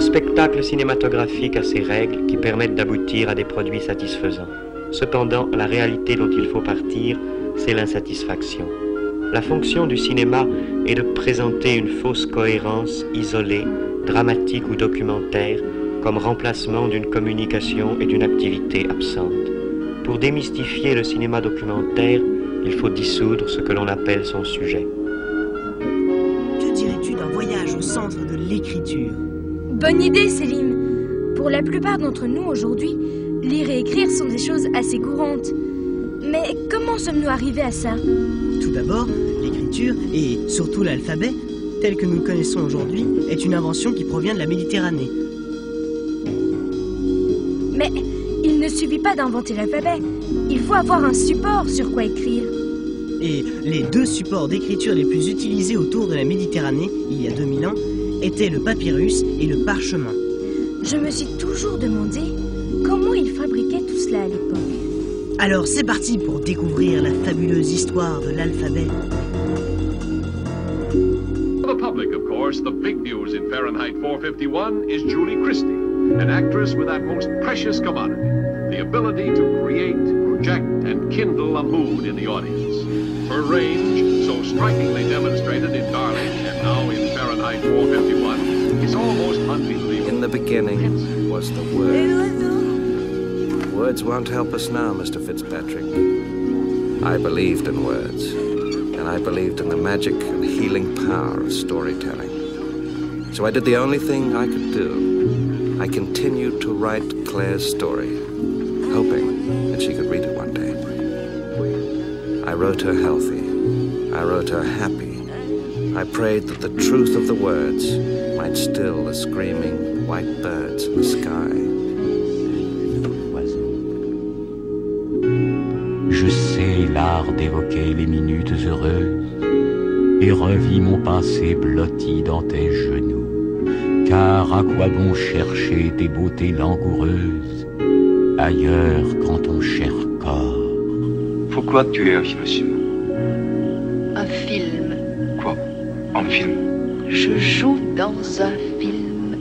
spectacle cinématographique a ses règles qui permettent d'aboutir à des produits satisfaisants. Cependant, la réalité dont il faut partir, c'est l'insatisfaction. La fonction du cinéma est de présenter une fausse cohérence isolée, dramatique ou documentaire, comme remplacement d'une communication et d'une activité absente. Pour démystifier le cinéma documentaire, il faut dissoudre ce que l'on appelle son sujet. Que dirais-tu d'un voyage au centre de l'écriture ? Bonne idée, Céline. Pour la plupart d'entre nous aujourd'hui, lire et écrire sont des choses assez courantes. Mais comment sommes-nous arrivés à ça ? Tout d'abord, l'écriture, et surtout l'alphabet, tel que nous le connaissons aujourd'hui, est une invention qui provient de la Méditerranée. Mais il ne suffit pas d'inventer l'alphabet. Il faut avoir un support sur quoi écrire. Et les deux supports d'écriture les plus utilisés autour de la Méditerranée, il y a 2000 ans, étaient le papyrus et le parchemin. Je me suis toujours demandé comment ils fabriquaient tout cela à l'époque. Alors c'est parti pour découvrir la fabuleuse histoire de l'alphabet. For the public, of course, the big news in Fahrenheit 451 is Julie Christie, an actress with that most precious commodity, the ability to create, project, and kindle a mood in the audience. Her range, so strikingly demonstrated in Darling and now in Fahrenheit 451, is almost unbelievable. In the beginning was the Word. Words won't help us now, Mr. Fitzpatrick. I believed in words, and I believed in the magic and healing power of storytelling. So I did the only thing I could do. I continued to write Claire's story, hoping that she could read it one day. I wrote her healthy. I wrote her happy. I prayed that the truth of the words might still the screaming white birds in the sky. Je sais l'art d'évoquer les minutes heureuses et revis mon passé blotti dans tes genoux. Car à quoi bon chercher tes beautés langoureuses ailleurs qu'en ton cher corps? Pourquoi tu es un philosophe? Un film. Quoi? Un film? Je joue dans un film.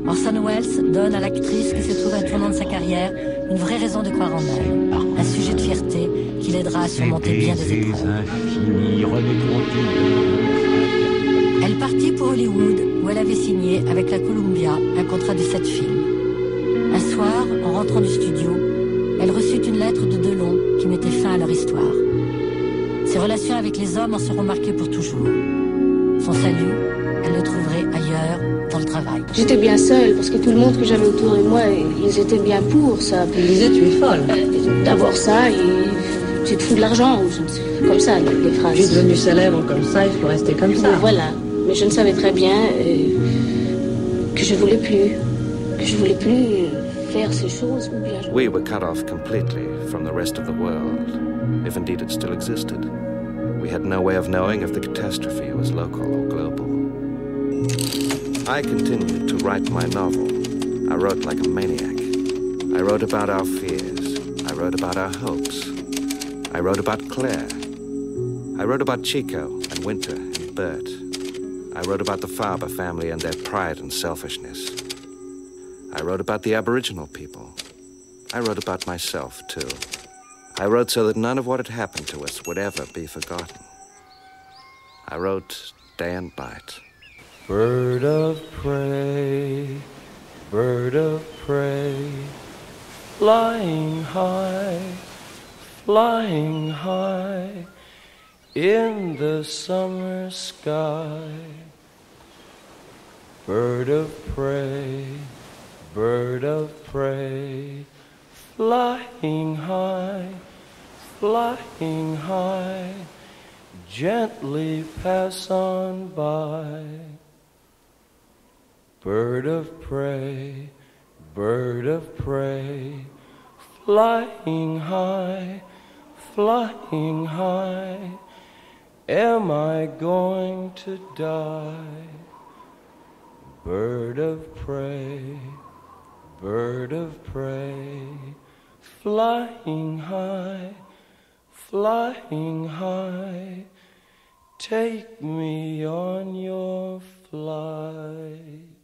Orson Welles donne à l'actrice qui se trouve à un tournant de sa carrière une vraie raison de croire en elle, un sujet de fierté qui l'aidera à surmonter bien des épreuves. Elle partit pour Hollywood où elle avait signé avec la Columbia un contrat de 7 films. Un soir, en rentrant du studio, elle reçut une lettre de Delon qui mettait fin à leur histoire. Ses relations avec les hommes en seront marquées pour toujours. Son salut, elle le trouverait ailleurs, dans le travail. J'étais bien seule parce que tout le monde que j'avais autour de moi, ils étaient bien pour ça. Ils disaient tu es folle. D'abord ça, et tu te fous de l'argent, comme ça, les phrases. Je suis devenue célèbre comme ça, il faut rester comme ça. Voilà, mais je ne savais très bien que je voulais plus faire ces choses. Ou bien We were cut off completely from the rest of the world, if indeed it still existed. We had no way of knowing if the catastrophe was local or global. I continued to write my novel. I wrote like a maniac. I wrote about our fears. I wrote about our hopes. I wrote about Claire. I wrote about Chico and Winter and Bert. I wrote about the Faber family and their pride and selfishness. I wrote about the Aboriginal people. I wrote about myself, too. I wrote so that none of what had happened to us would ever be forgotten. I wrote day and night. Bird of prey, flying high in the summer sky. Bird of prey, flying high, gently pass on by. Bird of prey, flying high, am I going to die? Bird of prey, flying high, take me on your flight.